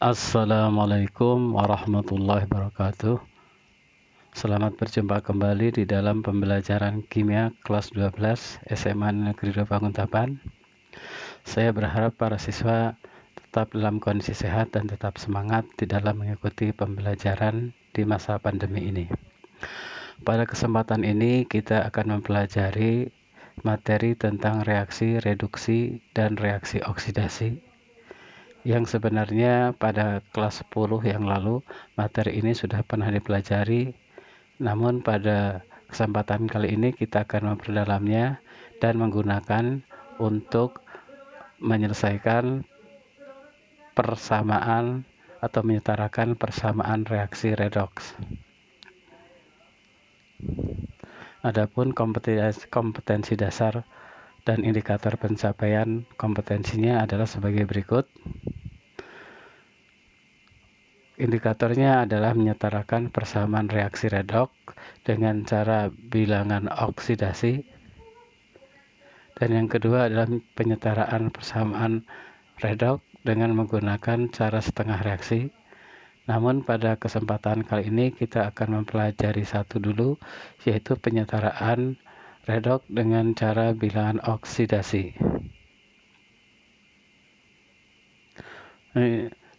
Assalamualaikum warahmatullahi wabarakatuh. Selamat berjumpa kembali di dalam pembelajaran kimia kelas 12 SMA Negeri 2 Pakuntapan. Saya berharap para siswa tetap dalam kondisi sehat dan tetap semangat di dalam mengikuti pembelajaran di masa pandemi ini. Pada kesempatan ini kita akan mempelajari materi tentang reaksi reduksi dan reaksi oksidasi, yang sebenarnya pada kelas 10 yang lalu materi ini sudah pernah dipelajari, namun pada kesempatan kali ini kita akan memperdalamnya dan menggunakan untuk menyelesaikan persamaan atau menyetarakan persamaan reaksi redoks. Adapun kompetensi dasar dan indikator pencapaian kompetensinya adalah sebagai berikut. Indikatornya adalah menyetarakan persamaan reaksi redoks dengan cara bilangan oksidasi. Dan yang kedua adalah penyetaraan persamaan redoks dengan menggunakan cara setengah reaksi. Namun pada kesempatan kali ini kita akan mempelajari satu dulu, yaitu penyetaraan redoks dengan cara bilangan oksidasi.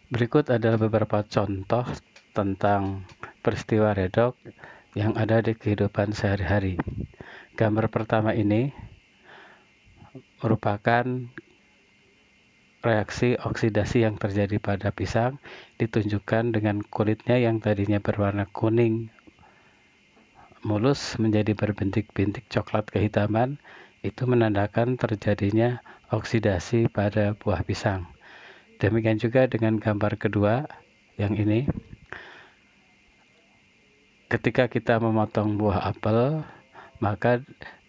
Berikut adalah beberapa contoh tentang peristiwa redoks yang ada di kehidupan sehari-hari. Gambar pertama ini merupakan reaksi oksidasi yang terjadi pada pisang, ditunjukkan dengan kulitnya yang tadinya berwarna kuning mulus menjadi berbintik-bintik coklat kehitaman. Itu menandakan terjadinya oksidasi pada buah pisang. Demikian juga dengan gambar kedua yang ini. Ketika kita memotong buah apel, maka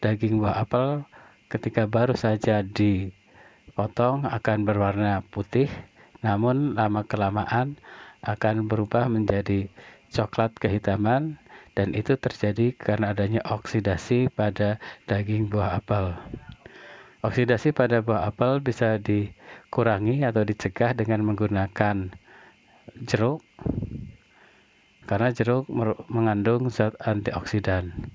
daging buah apel ketika baru saja dipotong akan berwarna putih, namun lama-kelamaan akan berubah menjadi coklat kehitaman, dan itu terjadi karena adanya oksidasi pada daging buah apel. Oksidasi pada buah apel bisa dikurangi atau dicegah dengan menggunakan jeruk, karena jeruk mengandung zat antioksidan.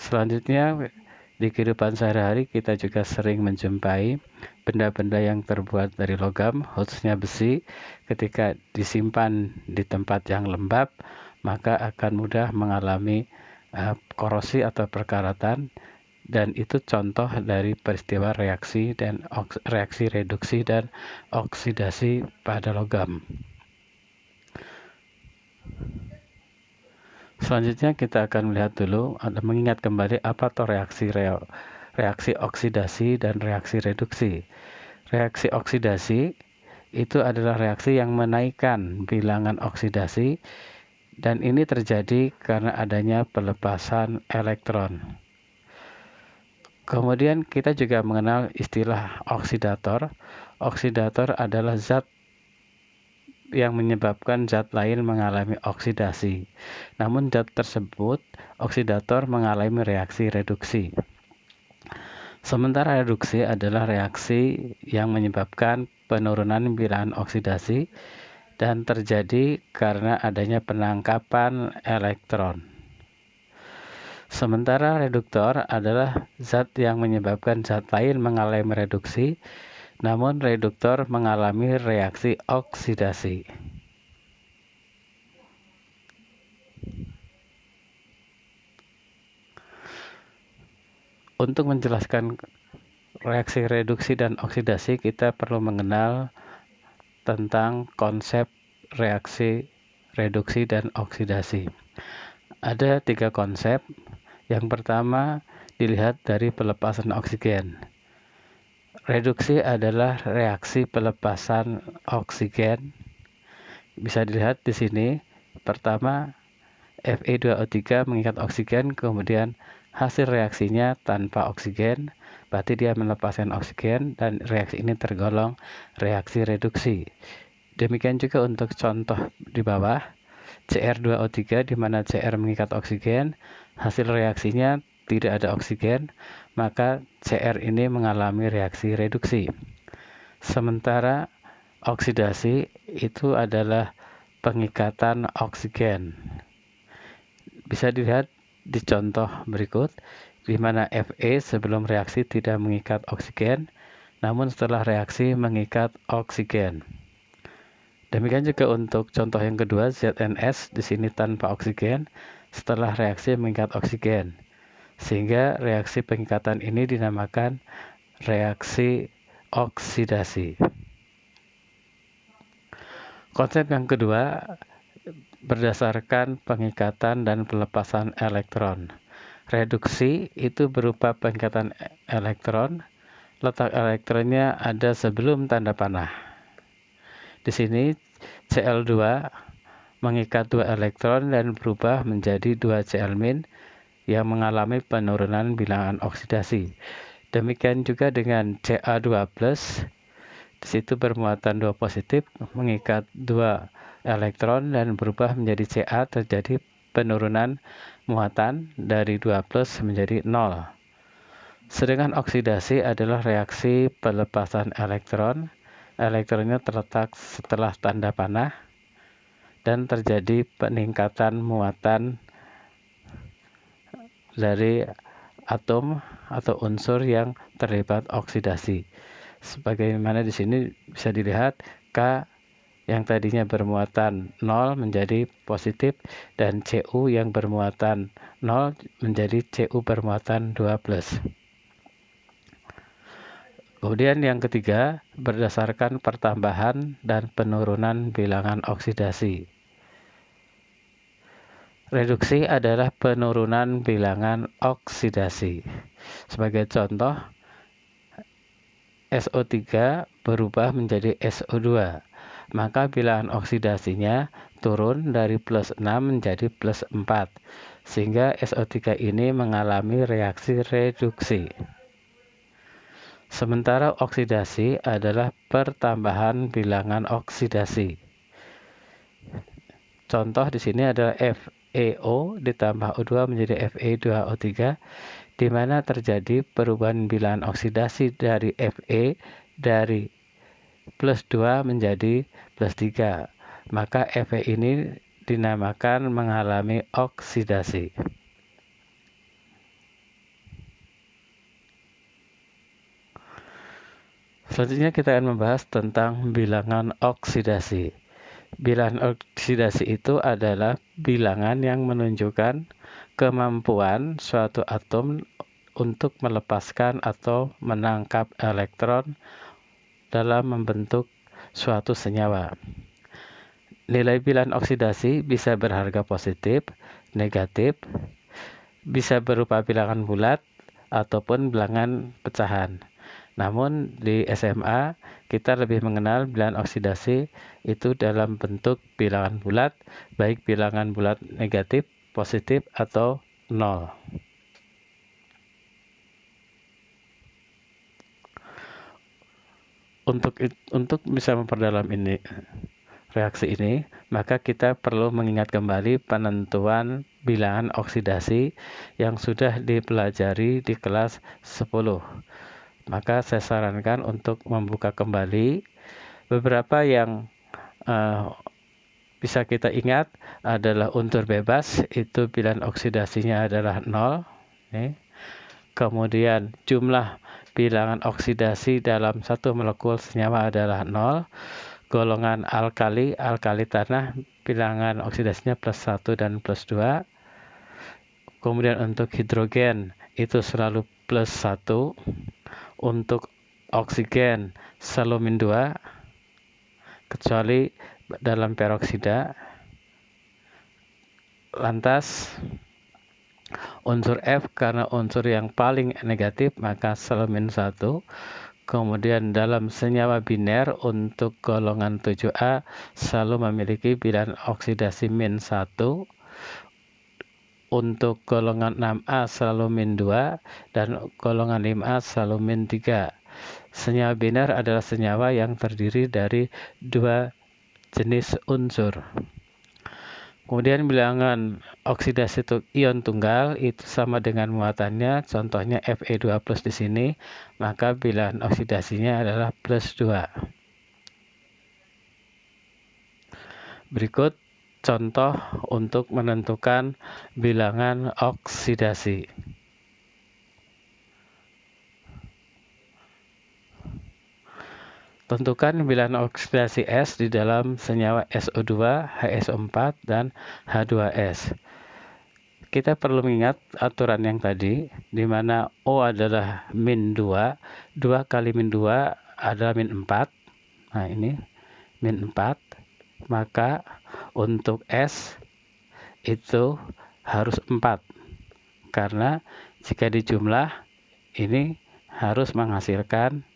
Selanjutnya, di kehidupan sehari-hari kita juga sering menjumpai benda-benda yang terbuat dari logam, khususnya besi. Ketika disimpan di tempat yang lembab, maka akan mudah mengalami korosi atau perkaratan, dan itu contoh dari peristiwa reaksi reduksi dan oksidasi pada logam. Selanjutnya kita akan melihat dulu, mengingat kembali apa itu reaksi oksidasi dan reaksi reduksi. Reaksi oksidasi itu adalah reaksi yang menaikkan bilangan oksidasi, dan ini terjadi karena adanya pelepasan elektron. Kemudian kita juga mengenal istilah oksidator. Oksidator adalah zat yang menyebabkan zat lain mengalami oksidasi. Namun zat tersebut, oksidator, mengalami reaksi reduksi. Sementara reduksi adalah reaksi yang menyebabkan penurunan bilangan oksidasi dan terjadi karena adanya penangkapan elektron. Sementara reduktor adalah zat yang menyebabkan zat lain mengalami reduksi, namun reduktor mengalami reaksi oksidasi. Untuk menjelaskan reaksi reduksi dan oksidasi, kita perlu mengenal tentang konsep reaksi reduksi dan oksidasi. Ada 3 konsep. Yang pertama, dilihat dari pelepasan oksigen. Reduksi adalah reaksi pelepasan oksigen. Bisa dilihat di sini. Pertama, Fe2O3 mengikat oksigen, kemudian hasil reaksinya tanpa oksigen, berarti dia melepaskan oksigen, dan reaksi ini tergolong reaksi reduksi. Demikian juga untuk contoh di bawah, Cr2O3, di mana Cr mengikat oksigen, hasil reaksinya tidak ada oksigen, maka Cr ini mengalami reaksi reduksi. Sementara oksidasi itu adalah pengikatan oksigen. Bisa dilihat di contoh berikut, di mana Fe sebelum reaksi tidak mengikat oksigen, namun setelah reaksi mengikat oksigen. Demikian juga untuk contoh yang kedua, ZNS di sini tanpa oksigen, setelah reaksi mengikat oksigen. Sehingga reaksi pengikatan ini dinamakan reaksi oksidasi. Konsep yang kedua berdasarkan pengikatan dan pelepasan elektron. Reduksi itu berupa pengikatan elektron, letak elektronnya ada sebelum tanda panah. Di sini Cl2 mengikat 2 elektron dan berubah menjadi 2 Cl- yang mengalami penurunan bilangan oksidasi. Demikian juga dengan Ca2+, di situ bermuatan 2 positif mengikat 2 elektron dan berubah menjadi Ca, terjadi penurunan muatan dari 2+ menjadi 0. Sedangkan oksidasi adalah reaksi pelepasan elektron. Elektronnya terletak setelah tanda panah dan terjadi peningkatan muatan dari atom atau unsur yang terlibat oksidasi. Sebagaimana di sini bisa dilihat K yang tadinya bermuatan 0 menjadi positif dan Cu yang bermuatan 0 menjadi Cu bermuatan 2+. Kemudian yang ketiga, berdasarkan pertambahan dan penurunan bilangan oksidasi. Reduksi adalah penurunan bilangan oksidasi. Sebagai contoh, SO3 berubah menjadi SO2, maka bilangan oksidasinya turun dari +6 menjadi +4, sehingga SO3 ini mengalami reaksi reduksi. Sementara oksidasi adalah pertambahan bilangan oksidasi. Contoh di sini adalah FeO ditambah O2 menjadi Fe2O3, di mana terjadi perubahan bilangan oksidasi dari Fe dari +2 menjadi +3. Maka Fe ini dinamakan mengalami oksidasi. Selanjutnya kita akan membahas tentang bilangan oksidasi. Bilangan oksidasi itu adalah bilangan yang menunjukkan kemampuan suatu atom untuk melepaskan atau menangkap elektron dalam membentuk suatu senyawa. Nilai bilangan oksidasi bisa berharga positif, negatif, bisa berupa bilangan bulat ataupun bilangan pecahan. Namun di SMA kita lebih mengenal bilangan oksidasi itu dalam bentuk bilangan bulat, baik bilangan bulat negatif, positif, atau 0. Untuk bisa memperdalam reaksi ini, maka kita perlu mengingat kembali penentuan bilangan oksidasi yang sudah dipelajari di kelas 10. Maka saya sarankan untuk membuka kembali beberapa yang bisa kita ingat adalah unsur bebas, itu bilangan oksidasinya adalah 0. Kemudian jumlah bilangan oksidasi dalam satu molekul senyawa adalah 0. Golongan alkali tanah, bilangan oksidasinya +1 dan +2. Kemudian untuk hidrogen itu selalu +1. Untuk oksigen selalu -2, kecuali dalam peroksida. Lantas unsur F karena unsur yang paling negatif maka selalu -1. Kemudian dalam senyawa biner untuk golongan 7A selalu memiliki bilangan oksidasi -1. Untuk golongan 6A selalu -2 dan golongan 5A selalu -3. Senyawa biner adalah senyawa yang terdiri dari 2 jenis unsur. Kemudian bilangan oksidasi untuk ion tunggal itu sama dengan muatannya, contohnya Fe2+ di sini, maka bilangan oksidasinya adalah +2. Berikut contoh untuk menentukan bilangan oksidasi. Tentukan bilangan oksidasi S di dalam senyawa SO2, HSO4, dan H2S. Kita perlu mengingat aturan yang tadi, di mana O adalah min 2, 2 kali min 2 adalah min 4. Nah ini, min 4. Maka untuk S itu harus 4. Karena jika dijumlah, ini harus menghasilkan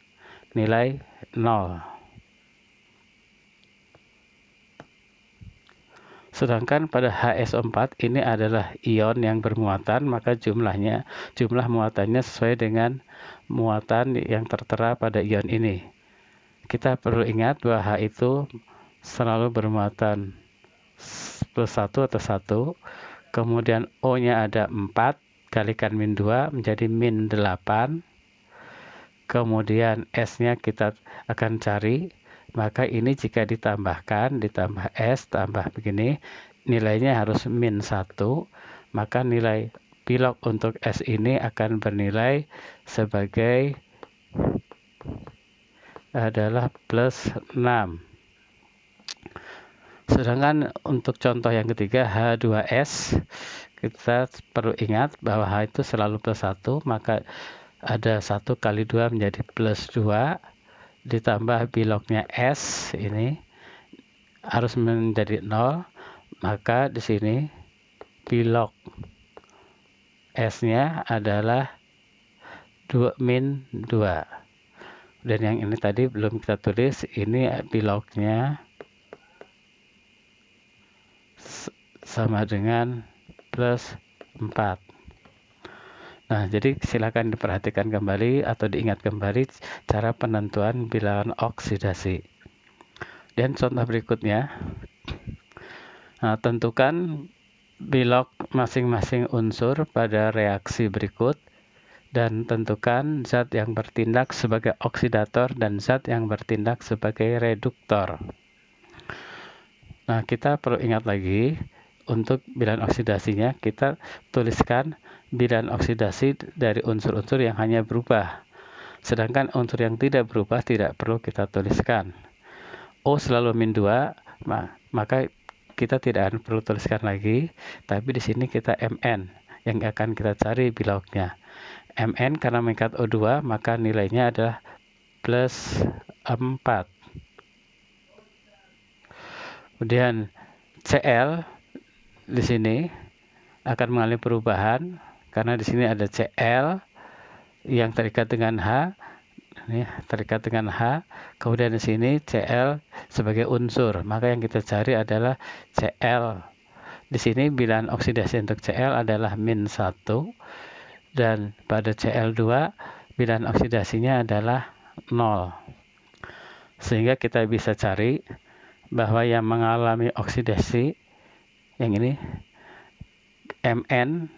nilai 0. Sedangkan pada HSO4 ini adalah ion yang bermuatan, maka jumlah muatannya sesuai dengan muatan yang tertera pada ion ini. Kita perlu ingat bahwa H itu selalu bermuatan plus 1 atau 1. Kemudian O-nya ada 4, kalikan min 2 menjadi min 8. Kemudian S-nya kita akan cari, maka ini jika ditambahkan, ditambah S, tambah begini, nilainya harus min 1, maka nilai pilok untuk S ini akan bernilai sebagai adalah plus 6. Sedangkan untuk contoh yang ketiga, H2S, kita perlu ingat bahwa H itu selalu plus 1, maka ada 1 kali 2 menjadi plus 2, ditambah biloknya S ini harus menjadi 0, maka di sini bilok S-nya adalah min 2. Dan yang ini tadi belum kita tulis, ini biloknya sama dengan plus 4. Nah, jadi silakan diperhatikan kembali atau diingat kembali cara penentuan bilangan oksidasi. Dan contoh berikutnya, nah, tentukan bilok masing-masing unsur pada reaksi berikut dan tentukan zat yang bertindak sebagai oksidator dan zat yang bertindak sebagai reduktor. Nah, kita perlu ingat lagi untuk bilangan oksidasinya, kita tuliskan bilangan oksidasi dari unsur-unsur yang hanya berubah. Sedangkan unsur yang tidak berubah tidak perlu kita tuliskan. O selalu min 2, maka kita tidak perlu tuliskan lagi, tapi di sini kita Mn yang akan kita cari biloknya. Mn karena mengikat O2, maka nilainya adalah plus 4. Kemudian Cl di sini akan mengalami perubahan karena di sini ada Cl yang terikat dengan H, ini terikat dengan H. Kemudian di sini Cl sebagai unsur, maka yang kita cari adalah Cl. Di sini bilangan oksidasi untuk Cl adalah min 1, dan pada Cl2 bilangan oksidasinya adalah 0. Sehingga kita bisa cari bahwa yang mengalami oksidasi yang ini Mn,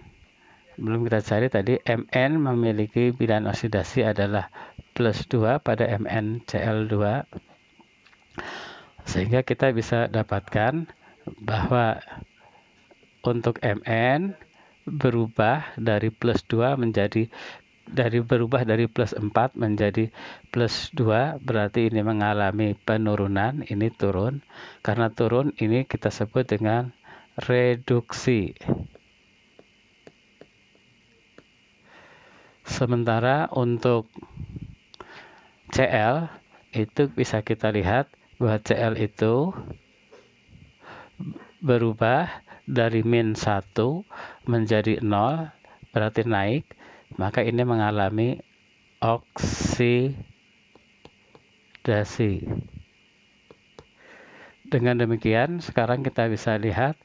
belum kita cari tadi, Mn memiliki bilangan oksidasi adalah plus 2 pada Mn Cl2, sehingga kita bisa dapatkan bahwa untuk Mn berubah dari plus 2 menjadi berubah dari plus 4 menjadi plus 2, berarti ini mengalami penurunan, ini turun. Karena turun, ini kita sebut dengan reduksi. Sementara untuk Cl itu bisa kita lihat bahwa Cl itu berubah dari min 1 menjadi 0, berarti naik, maka ini mengalami oksidasi. Dengan demikian, sekarang kita bisa lihat,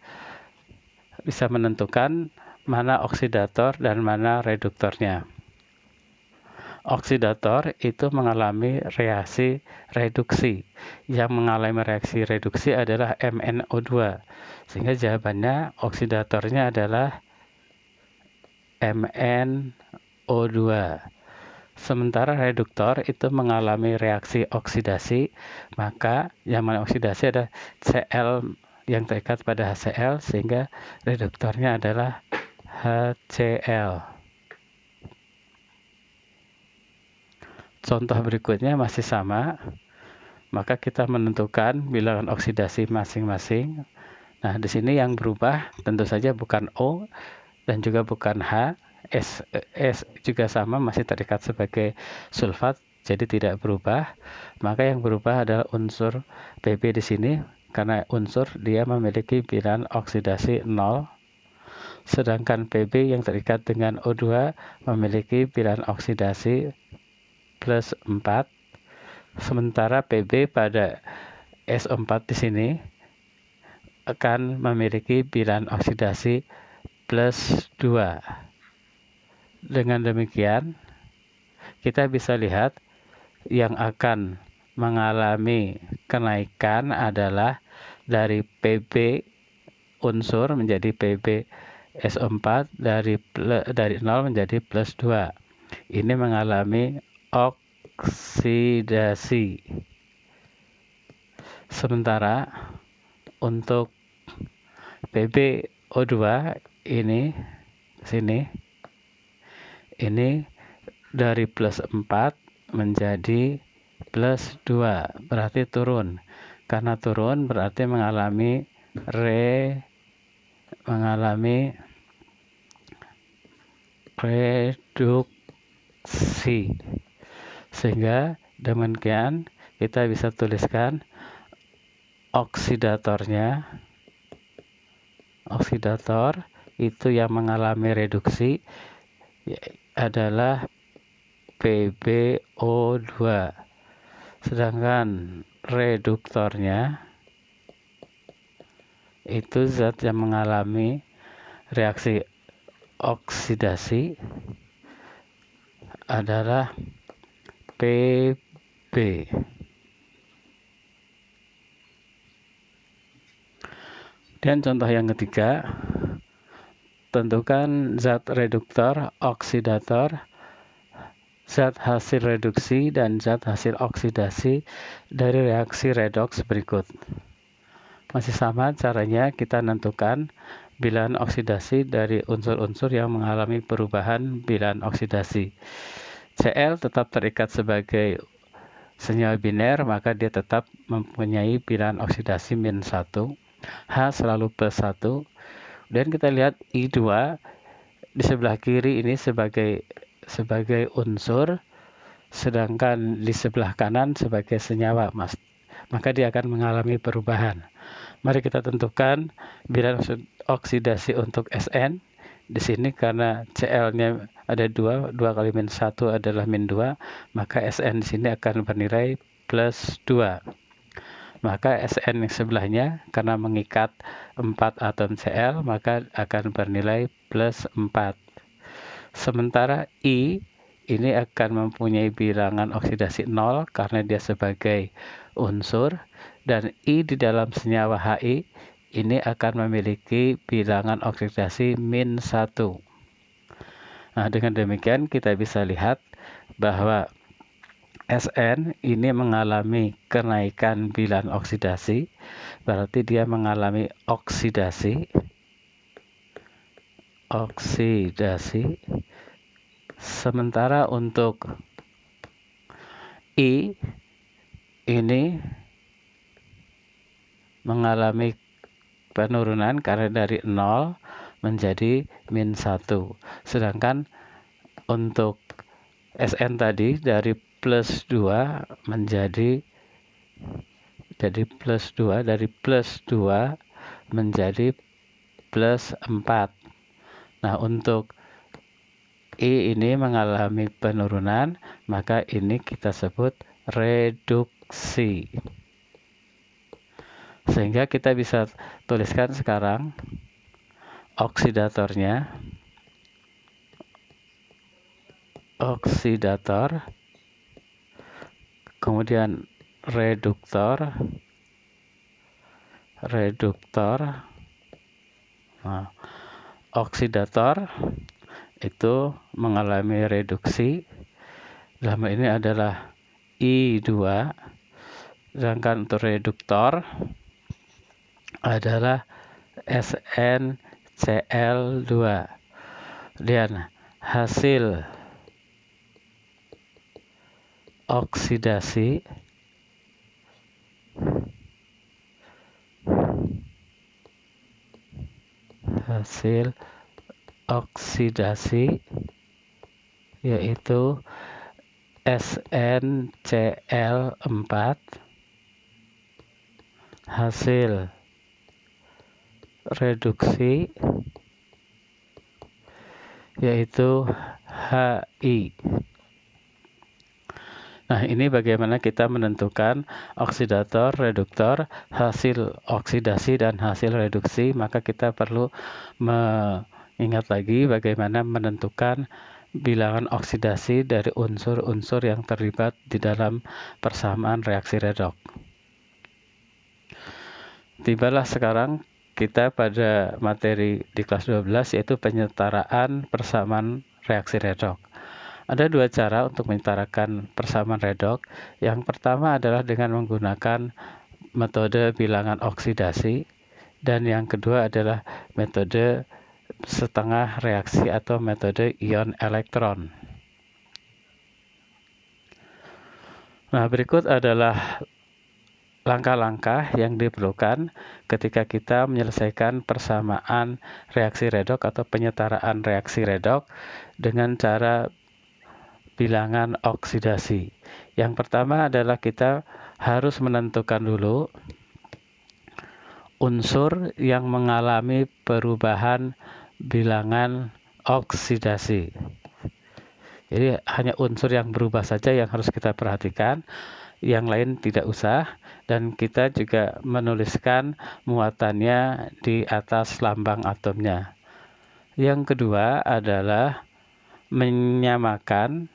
bisa menentukan mana oksidator dan mana reduktornya. Oksidator itu mengalami reaksi reduksi. Yang mengalami reaksi reduksi adalah MnO2. Sehingga jawabannya oksidatornya adalah MnO2. Sementara reduktor itu mengalami reaksi oksidasi, maka yang mengalami oksidasi ada Cl yang terikat pada HCl sehingga reduktornya adalah HCl. Contoh berikutnya masih sama, maka kita menentukan bilangan oksidasi masing-masing. Nah, di sini yang berubah tentu saja bukan O dan juga bukan H. S juga sama, masih terikat sebagai sulfat, jadi tidak berubah. Maka yang berubah adalah unsur Pb di sini, karena unsur dia memiliki bilangan oksidasi 0, sedangkan Pb yang terikat dengan O2 memiliki bilangan oksidasi plus 4, sementara Pb pada SO4 di sini akan memiliki bilangan oksidasi plus 2. Dengan demikian, kita bisa lihat yang akan mengalami kenaikan adalah dari Pb unsur menjadi Pb SO4 dari 0 menjadi plus 2. Ini mengalami oksidasi. Sementara untuk PbO2 ini dari plus 4 menjadi plus 2, berarti turun. Karena turun berarti mengalami reduksi. Sehingga demikian kita bisa tuliskan oksidator itu yang mengalami reduksi adalah PbO2, sedangkan reduktornya itu zat yang mengalami reaksi oksidasi adalah Pb. Dan contoh yang ketiga, tentukan zat reduktor, oksidator, zat hasil reduksi, dan zat hasil oksidasi dari reaksi redoks berikut. Masih sama caranya, kita tentukan bilangan oksidasi dari unsur-unsur yang mengalami perubahan bilangan oksidasi. Cl tetap terikat sebagai senyawa biner, maka dia tetap mempunyai bilangan oksidasi min 1. H selalu plus 1. Dan kita lihat I2 di sebelah kiri ini sebagai unsur, sedangkan di sebelah kanan sebagai senyawa, maka dia akan mengalami perubahan. Mari kita tentukan bilangan oksidasi untuk Sn. Di sini karena Cl-nya ada 2 kali min 1 adalah min 2, maka Sn di sini akan bernilai plus 2. Maka Sn yang sebelahnya karena mengikat 4 atom Cl, maka akan bernilai plus 4. Sementara I ini akan mempunyai bilangan oksidasi 0 karena dia sebagai unsur, dan I di dalam senyawa Hi ini akan memiliki bilangan oksidasi min 1. Nah, dengan demikian kita bisa lihat bahwa Sn ini mengalami kenaikan bilangan oksidasi, berarti dia mengalami oksidasi. Sementara untuk I ini mengalami penurunan karena dari 0 menjadi min 1. Sedangkan untuk Sn tadi dari plus 2 menjadi plus 2, dari plus 2 menjadi plus 4. Nah, untuk I ini mengalami penurunan, maka ini kita sebut reduksi. Sehingga kita bisa tuliskan sekarang oksidator, kemudian reduktor. Nah, oksidator itu mengalami reduksi, dalam ini adalah I2, sedangkan untuk reduktor adalah SnCl2. Dan hasil oksidasi yaitu SnCl4, hasil reduksi yaitu Hi. Nah, ini bagaimana kita menentukan oksidator, reduktor, hasil oksidasi dan hasil reduksi. Maka kita perlu mengingat lagi bagaimana menentukan bilangan oksidasi dari unsur-unsur yang terlibat di dalam persamaan reaksi redoks. Tibalah sekarang kita pada materi di kelas 12, yaitu penyetaraan persamaan reaksi redoks. Ada dua cara untuk menyetarakan persamaan redoks. Yang pertama adalah dengan menggunakan metode bilangan oksidasi, dan yang kedua adalah metode setengah reaksi atau metode ion elektron. Nah, berikut adalah langkah-langkah yang diperlukan ketika kita menyelesaikan persamaan reaksi redoks atau penyetaraan reaksi redoks dengan cara bilangan oksidasi. Yang pertama adalah kita harus menentukan dulu unsur yang mengalami perubahan bilangan oksidasi. Jadi hanya unsur yang berubah saja yang harus kita perhatikan, yang lain tidak usah, dan kita juga menuliskan muatannya di atas lambang atomnya. Yang kedua adalah menyamakan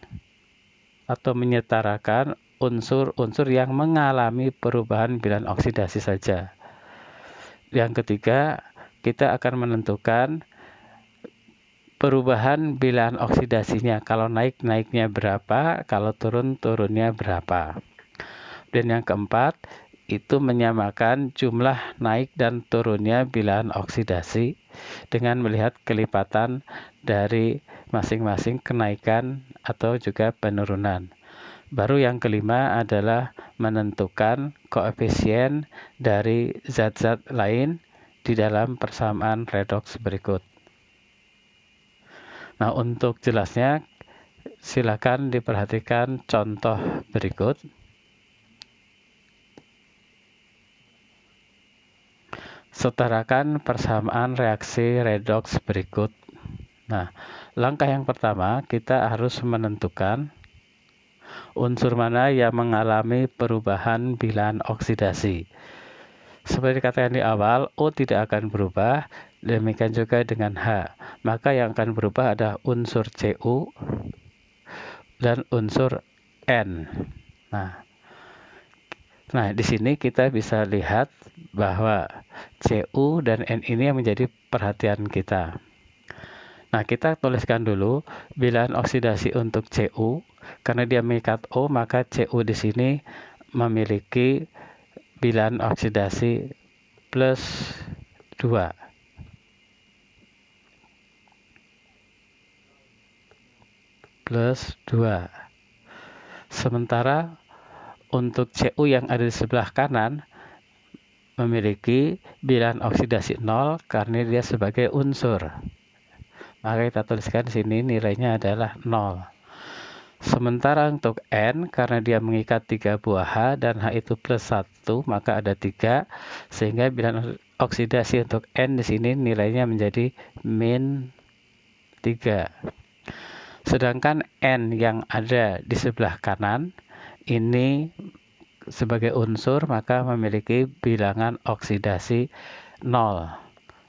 atau menyetarakan unsur-unsur yang mengalami perubahan bilangan oksidasi saja. Yang ketiga, kita akan menentukan perubahan bilangan oksidasinya. Kalau naik, naiknya berapa, kalau turun, turunnya berapa. Dan yang keempat, itu menyamakan jumlah naik dan turunnya bilangan oksidasi dengan melihat kelipatan dari masing-masing kenaikan atau juga penurunan. Baru yang kelima adalah menentukan koefisien dari zat-zat lain di dalam persamaan redoks berikut. Nah, untuk jelasnya silakan diperhatikan contoh berikut. Setarakan persamaan reaksi redoks berikut. Nah, langkah yang pertama kita harus menentukan unsur mana yang mengalami perubahan bilangan oksidasi. Seperti dikatakan di awal, O tidak akan berubah, demikian juga dengan H. Maka yang akan berubah adalah unsur Cu dan unsur N. Nah, di sini kita bisa lihat bahwa Cu dan N ini yang menjadi perhatian kita. Nah, kita tuliskan dulu bilangan oksidasi untuk Cu. Karena dia mengikat O, maka Cu di sini memiliki bilangan oksidasi plus 2. Sementara untuk Cu yang ada di sebelah kanan memiliki bilangan oksidasi 0 karena dia sebagai unsur. Maka kita tuliskan di sini nilainya adalah 0. Sementara untuk N, karena dia mengikat 3 buah H dan H itu plus 1, maka ada 3, sehingga bilangan oksidasi untuk N di sini nilainya menjadi min 3. Sedangkan N yang ada di sebelah kanan ini sebagai unsur maka memiliki bilangan oksidasi 0.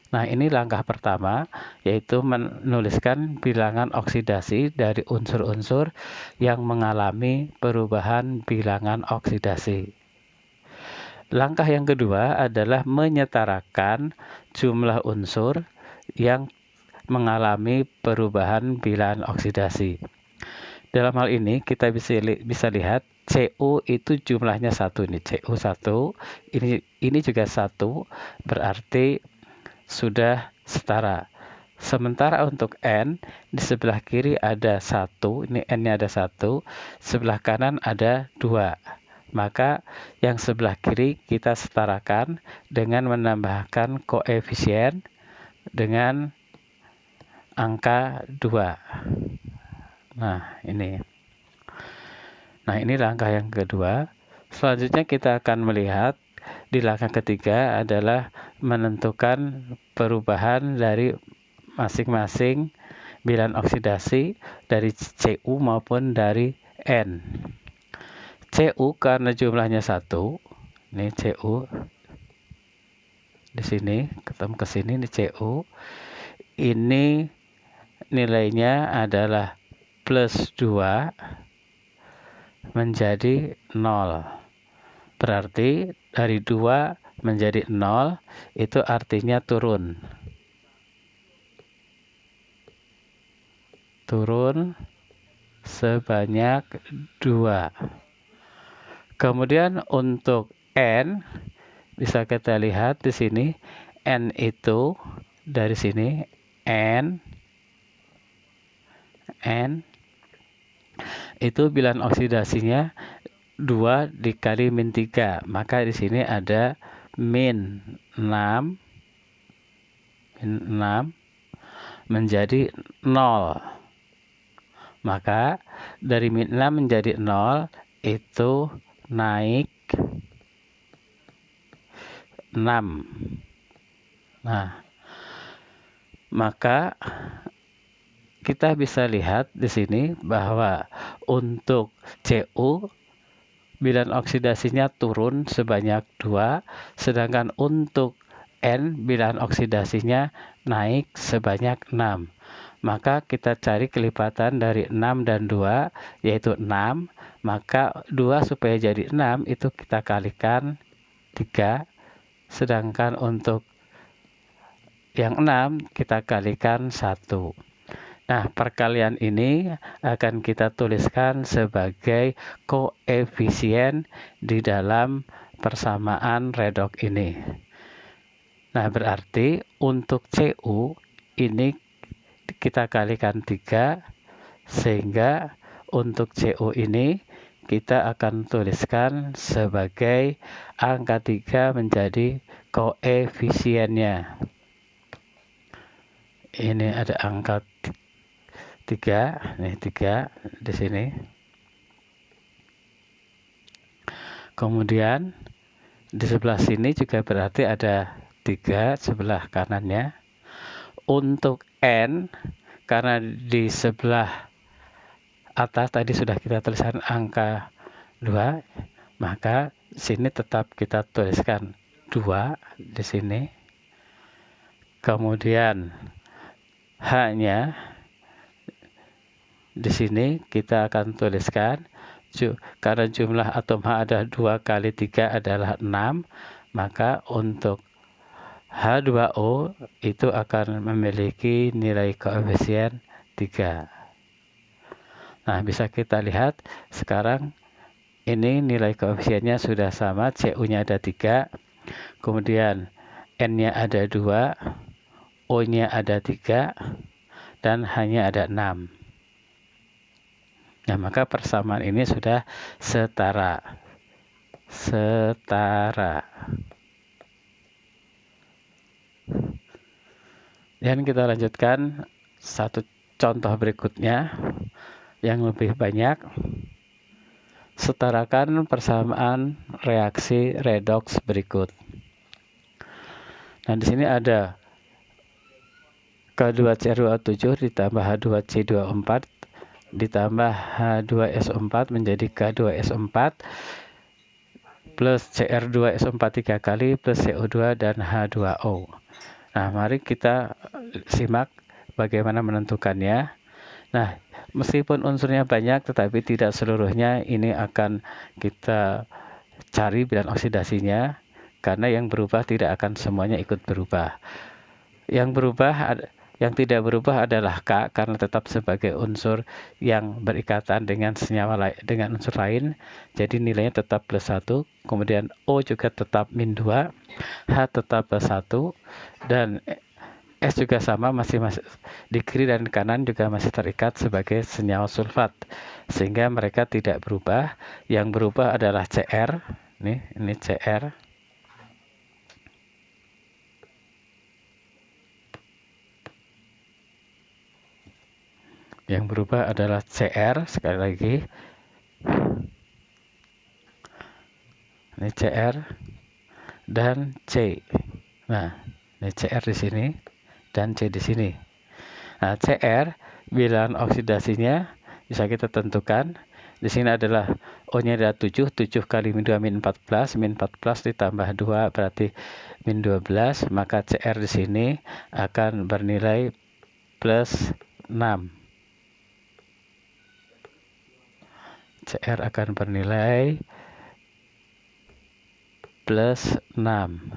Nah, ini langkah pertama, yaitu menuliskan bilangan oksidasi dari unsur-unsur yang mengalami perubahan bilangan oksidasi. Langkah yang kedua adalah menyetarakan jumlah unsur yang mengalami perubahan bilangan oksidasi. Dalam hal ini kita bisa lihat Cu itu jumlahnya 1 nih, Cu1. Ini juga 1, berarti sudah setara. Sementara untuk N, di sebelah kiri ada 1, ini N-nya ada 1, sebelah kanan ada 2. Maka yang sebelah kiri kita setarakan dengan menambahkan koefisien dengan angka 2. Nah, ini langkah yang kedua. Selanjutnya kita akan melihat di langkah ketiga adalah menentukan perubahan dari masing-masing bilangan oksidasi dari Cu maupun dari N. Cu karena jumlahnya 1, ini Cu di sini ketemu ke sini, ini Cu. Ini nilainya adalah plus 2 menjadi 0. Berarti dari 2 menjadi 0 itu artinya turun. Turun sebanyak 2. Kemudian untuk N bisa kita lihat di sini, N itu dari sini N itu bilangan oksidasinya 2 dikali min 3. Maka di sini ada min 6 menjadi 0. Maka dari min 6 menjadi 0 itu naik 6. Nah, maka kita bisa lihat di sini bahwa untuk Cu bilangan oksidasinya turun sebanyak 2, sedangkan untuk N bilangan oksidasinya naik sebanyak 6. Maka kita cari kelipatan dari 6 dan 2, yaitu 6. Maka 2 supaya jadi 6 itu kita kalikan 3. Sedangkan untuk yang 6 kita kalikan 1. Nah, perkalian ini akan kita tuliskan sebagai koefisien di dalam persamaan redox ini. Nah, berarti untuk Cu ini kita kalikan 3, sehingga untuk Cu ini kita akan tuliskan sebagai angka 3 menjadi koefisiennya. Ini ada angka 3, nih 3 di sini. Kemudian di sebelah sini juga berarti ada 3 sebelah kanannya. Untuk N, karena di sebelah atas tadi sudah kita tuliskan angka 2, maka sini tetap kita tuliskan 2 di sini. Kemudian H-nya di sini kita akan tuliskan karena jumlah atom H ada 2 kali 3 adalah 6, maka untuk H2O itu akan memiliki nilai koefisien 3. Nah, bisa kita lihat sekarang ini nilai koefisiennya sudah sama, Cu-nya ada 3, kemudian N-nya ada 2, O-nya ada 3, dan H-nya ada 6. Nah, maka persamaan ini sudah setara. Dan kita lanjutkan satu contoh berikutnya yang lebih banyak. Setarakan persamaan reaksi redox berikut. Nah, di sini ada K2CR2O7 ditambah H2C24 ditambah H2SO4 menjadi K2SO4 plus CR2SO4 3 kali plus CO2 dan H2O. Nah, mari kita simak bagaimana menentukannya. Nah, meskipun unsurnya banyak tetapi tidak seluruhnya ini akan kita cari bilangan oksidasinya, karena yang berubah tidak akan semuanya ikut berubah. Yang berubah Yang tidak berubah adalah K karena tetap sebagai unsur yang berikatan dengan senyawa lain, dengan unsur lain. Jadi nilainya tetap +1. Kemudian O juga tetap -2, H tetap +1, dan S juga sama, masih di kiri dan kanan juga masih terikat sebagai senyawa sulfat. Sehingga mereka tidak berubah. Yang berubah adalah Cr. Ini Cr. Yang berubah adalah Cr, sekali lagi. Ini Cr dan C. Nah, ini Cr di sini dan C di sini. Nah, Cr bilangan oksidasinya bisa kita tentukan. Di sini adalah O-nya adalah 7 kali -2 -14, -14 ditambah 2 berarti -12, maka Cr di sini akan bernilai +6. Cr akan bernilai +6.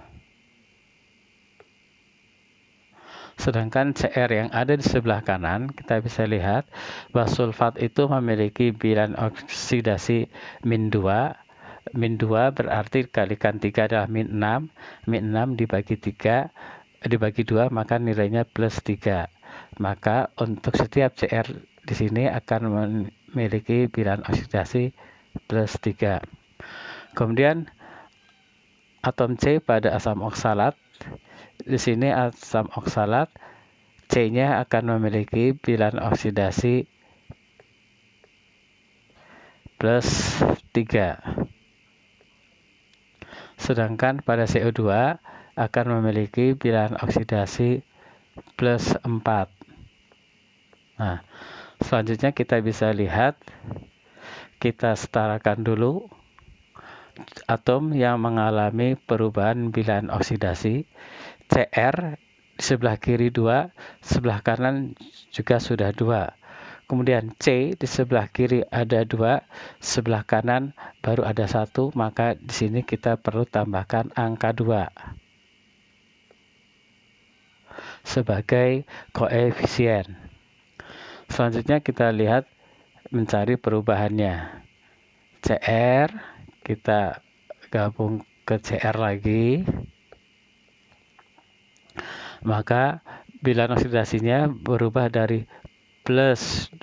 Sedangkan Cr yang ada di sebelah kanan, kita bisa lihat bahwa sulfat itu memiliki bilangan oksidasi -2. -2 berarti dikalikan 3 adalah -6. -6 dibagi 3, dibagi 2, maka nilainya +3. Maka untuk setiap Cr di sini akan memiliki bilangan oksidasi +3. Kemudian atom C pada asam oksalat. Di sini asam oksalat C-nya akan memiliki bilangan oksidasi +3. Sedangkan pada CO2 akan memiliki bilangan oksidasi +4. Nah, selanjutnya kita bisa lihat, kita setarakan dulu atom yang mengalami perubahan bilangan oksidasi. Cr di sebelah kiri 2, sebelah kanan juga sudah 2. Kemudian C di sebelah kiri ada 2, sebelah kanan baru ada 1, maka di sini kita perlu tambahkan angka 2 sebagai koefisien. Selanjutnya kita lihat mencari perubahannya. Cr, kita gabung ke Cr lagi. Maka bilangan oksidasinya berubah dari +12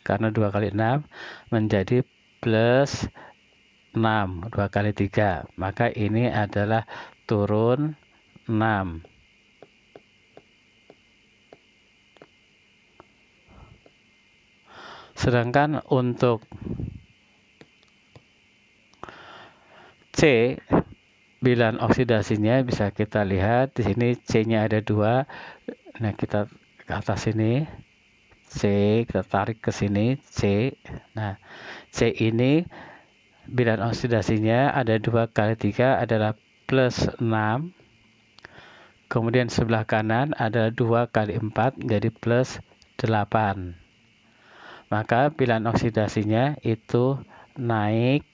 karena 2 kali 6 menjadi +6, 2 kali 3. Maka ini adalah turun 6. Sedangkan untuk C, bilangan oksidasinya bisa kita lihat di sini C-nya ada 2. Nah, kita ke atas sini C, kita tarik ke sini C. Nah, C ini bilangan oksidasinya ada 2 kali 3 adalah +6. Kemudian sebelah kanan ada 2 kali 4 jadi +8. Maka bilangan oksidasinya itu naik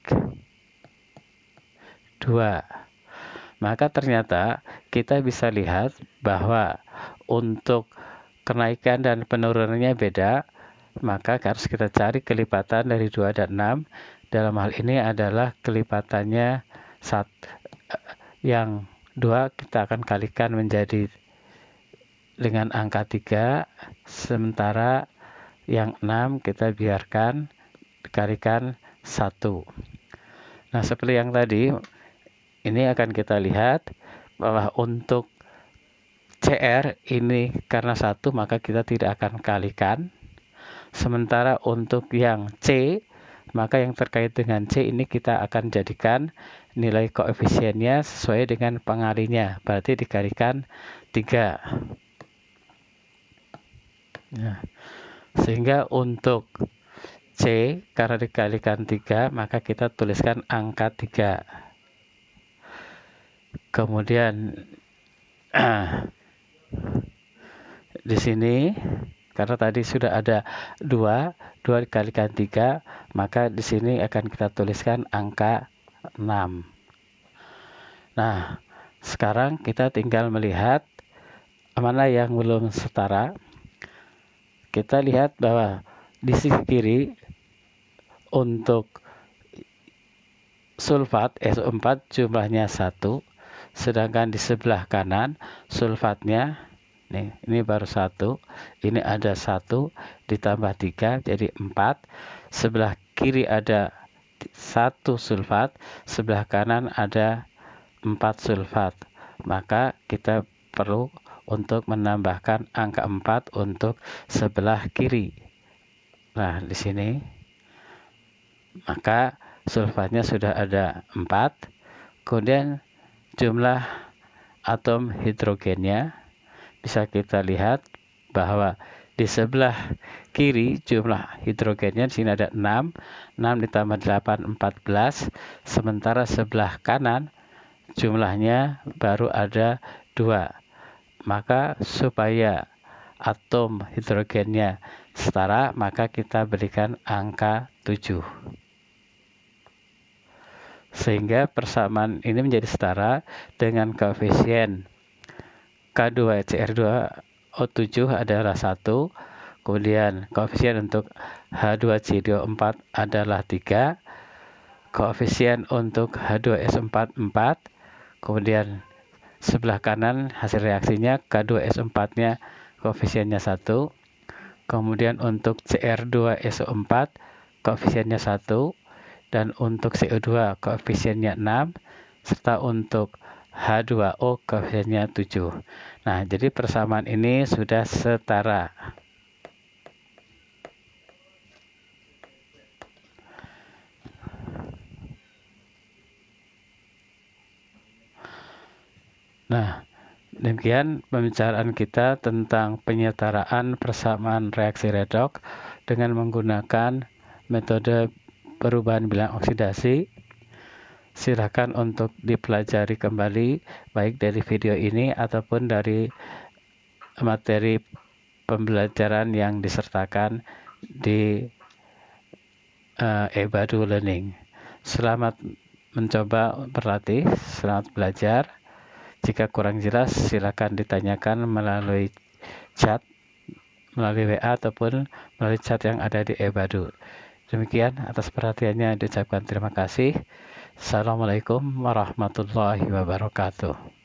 2. Maka ternyata kita bisa lihat bahwa untuk kenaikan dan penurunannya beda, maka harus kita cari kelipatan dari 2 dan 6. Dalam hal ini adalah kelipatannya yang 2 kita akan kalikan menjadi dengan angka 3, sementara yang 6 kita biarkan dikalikan 1. Nah, seperti yang tadi, ini akan kita lihat bahwa untuk Cr ini karena 1 maka kita tidak akan kalikan. Sementara untuk yang C, maka yang terkait dengan C ini kita akan jadikan nilai koefisiennya sesuai dengan pengalinya, berarti dikalikan 3. Nah, sehingga untuk C karena dikalikan 3 maka kita tuliskan angka 3. Kemudian di sini karena tadi sudah ada 2 dikalikan 3, maka di sini akan kita tuliskan angka 6. Nah, sekarang kita tinggal melihat mana yang belum setara. Kita lihat bahwa di sisi kiri untuk sulfat SO4 jumlahnya 1, sedangkan di sebelah kanan sulfatnya nih, ini baru 1, ini ada 1 ditambah 3 jadi 4. Sebelah kiri ada 1 sulfat, sebelah kanan ada 4 sulfat. Maka kita perlu untuk menambahkan angka 4 untuk sebelah kiri. Nah, di sini maka sulfatnya sudah ada 4. Kemudian jumlah atom hidrogennya bisa kita lihat bahwa di sebelah kiri jumlah hidrogennya di sini ada 6. 6 ditambah 8 14. Sementara sebelah kanan jumlahnya baru ada 2. Maka supaya atom hidrogennya setara, maka kita berikan angka 7. Sehingga persamaan ini menjadi setara dengan koefisien K2CR2O7 adalah 1. Kemudian koefisien untuk H2CO4 adalah 3. Koefisien untuk H2S4 4. Kemudian sebelah kanan hasil reaksinya K2S4-nya koefisiennya 1. Kemudian untuk CR2SO4 koefisiennya 1. Dan untuk CO2 koefisiennya 6, serta untuk H2O koefisiennya 7. Nah, jadi persamaan ini sudah setara. Nah, demikian pembicaraan kita tentang penyetaraan persamaan reaksi redoks dengan menggunakan metode perubahan bilangan oksidasi. Silakan untuk dipelajari kembali baik dari video ini ataupun dari materi pembelajaran yang disertakan di eBadu Learning. Selamat mencoba berlatih, selamat belajar. Jika kurang jelas silakan ditanyakan melalui chat, melalui WA ataupun melalui chat yang ada di eBadu. Demikian, atas perhatiannya diucapkan terima kasih. Assalamualaikum warahmatullahi wabarakatuh.